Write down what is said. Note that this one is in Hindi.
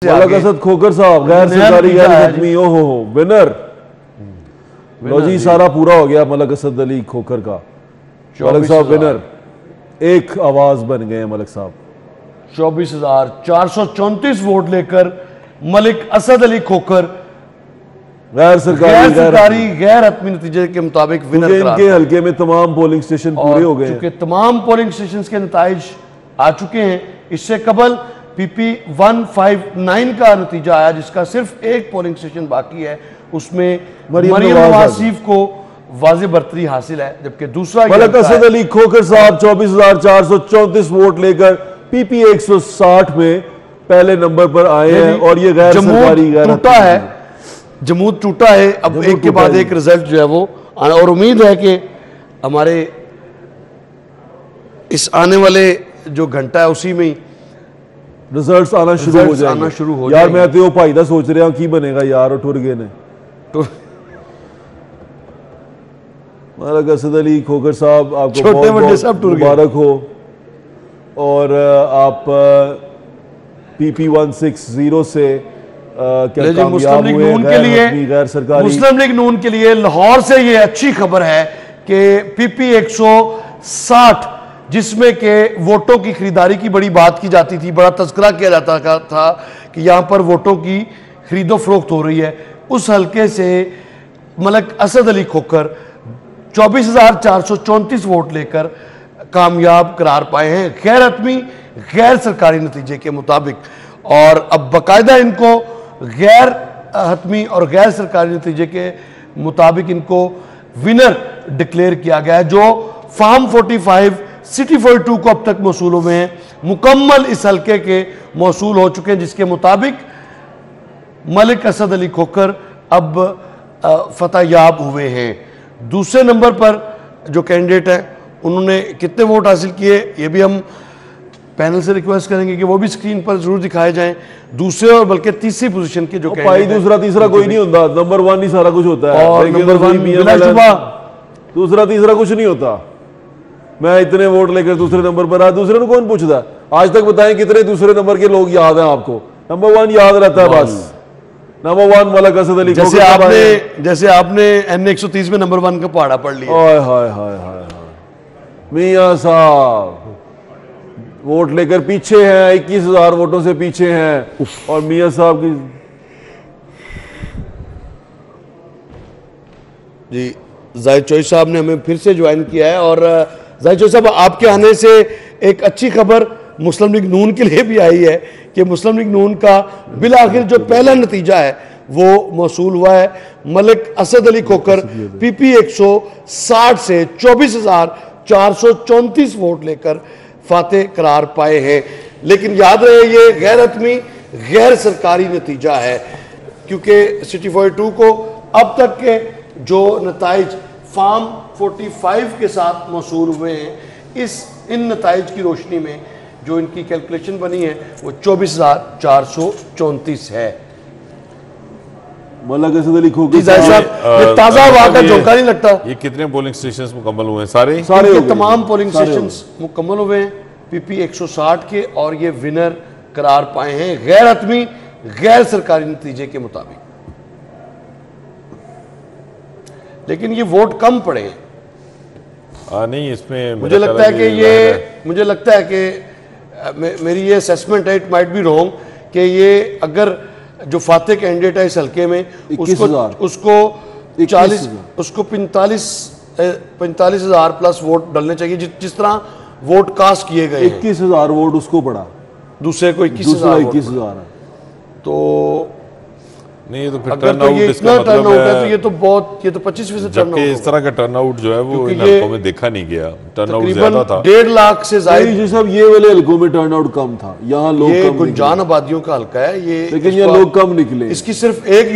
मलक असद खोकर साहब गैर सरकारी गैर हतमी हो विनर। लो जी सारा पूरा हो गया मलक असद अली खोकर का। मलक साहब विनर, एक आवाज बन गए मलक साहब। 24,434 वोट लेकर मलिक असद अली खोकर गैर सरकारी गैर हतमी नतीजे के मुताबिक विनर इनके हल्के में तमाम पोलिंग स्टेशन पूरे हो गए। चूंकि तमाम पोलिंग स्टेशन के नताइज आ चुके हैं, इससे कबल PP 159 का नतीजा आया जिसका सिर्फ एक पोलिंग स्टेशन बाकी है, उसमें मरियम नवाज आसिफ को वाज़े बरतरी हासिल है, जबकि दूसरा मलक असद अली खोकर साहब 24,434 वोट लेकर PP 160 में पहले नंबर पर आए हैं और ये गैर सरकारी टूटा है, जमूद टूटा है। अब एक के बाद एक रिजल्ट जो है वो, और उम्मीद है कि हमारे इस आने वाले जो घंटा है उसी में रिजल्ट्स आना शुरू हो जाएंगे। यार मैं तो भाई दा सोच रहा की बनेगा यार, और टुर गए ने। मलक असद अली खोकर साहब आपको छोटे बड़े सब टुर गए, मुबारक हो। और आप PP 160 से मुस्लिम लीग नून के लिए, गैर सरकारी मुस्लिम लीग नून के लिए लाहौर से ये अच्छी खबर है कि PP 160 जिसमें के वोटों की खरीदारी की बड़ी बात की जाती थी, बड़ा तस्करा किया जाता था कि यहाँ पर वोटों की खरीदो फरोख्त हो रही है, उस हल्के से मलक असद अली खोकर 24,434 वोट लेकर कामयाब करार पाए हैं गैर हतमी गैर सरकारी नतीजे के मुताबिक। और अब बाकायदा इनको गैर हतमी और गैर सरकारी नतीजे के मुताबिक इनको विनर डिक्लेयर किया गया है, जो फार्म 45 सिटी 42 को अब तक मौसूल हुए हैं, मुकम्मल इस हल्के के मौसूल हो चुके हैं, जिसके मुताबिक मलिक असद अली खोकर अब फतहयाब हुए हैं। दूसरे नंबर पर जो कैंडिडेट है उन्होंने कितने वोट हासिल किए, ये भी हम पैनल से रिक्वेस्ट करेंगे कि वो भी स्क्रीन पर जरूर दिखाए जाएं। दूसरे और बल्कि तीसरी पोजीशन के जो दूसरा तीसरा कोई नहीं होता, नंबर 1 ही सारा कुछ होता है, और नंबर 1 दूसरा तीसरा कुछ नहीं होता। मैं इतने वोट लेकर दूसरे नंबर पर आया, दूसरे को कौन पूछता? आज तक बताएं कितने दूसरे नंबर के लोग याद हैं आपको? नंबर 1 याद रहता है बस, नंबर 1 मलक असद अली। जैसे आपने N 130 में नंबर 1 का पहाड़ा पढ़ लिया। हाय हाय हाय हाय, मियां साहब वोट लेकर पीछे हैं, 21,000 वोटों से पीछे हैं। और मियां साहब की जी जाहिद चौधरी साहब ने हमें फिर से ज्वाइन किया है, और जाहिद चौधरी साहब आपके आने से एक अच्छी खबर मुस्लिम लीग नून के लिए भी आई है कि मुस्लिम लीग नून का बिलाखिर जो पहला नतीजा है वो मौसूल हुआ है। मलिक असद अली खोकर PP 160 से 24,434 वोट लेकर फातेह करार पाए हैं। लेकिन याद रहे ये गैर हतमी गैर सरकारी नतीजा है, क्योंकि सिटी 42 को अब तक के जो नताइज फार्म 45 के साथ मौसूल हुए हैं, इन नताइज की रोशनी में जो इनकी कैलकुलेशन बनी है वो 24,434 है। मलक असद अली खोकर साहब ताजा हवा का झोंका नहीं लगता। ये कितने पोलिंग स्टेशंस मुकम्मल हुए हैं? सारे तमाम पोलिंग स्टेशंस मुकम्मल हुए हैं PP 160 के, और ये विनर करार पाए हैं गैर हतमी गैर सरकारी नतीजे के मुताबिक। लेकिन ये वोट कम पड़े हैं। नहीं, इसमें मुझे लगता है कि मेरी ये असेसमेंट है, इट माइट बी रॉन्ग, कि ये अगर जो फातेह कैंडिडेट है इस हल्के में उसको 45,000 प्लस वोट डलने चाहिए, जिस तरह वोट कास्ट किए गए। 21,000 वोट उसको पड़ा, दूसरे को 21,000। तो नहीं, तो फिर अगर तो ये इतना टर्नआउट है तो ये तो 25% जबकि इस तरह का टर्नआउट जो है वो इन हल्कों में देखा नहीं गया। टर्नआउट ज्यादा था, 1.5 लाख से ज्यादा। सब ये वाले हल्कों में टर्नआउट कम था, यहाँ लोग गुंजान आबादियों का हल्का है ये, लेकिन ये लोग कम निकले। इसकी सिर्फ एक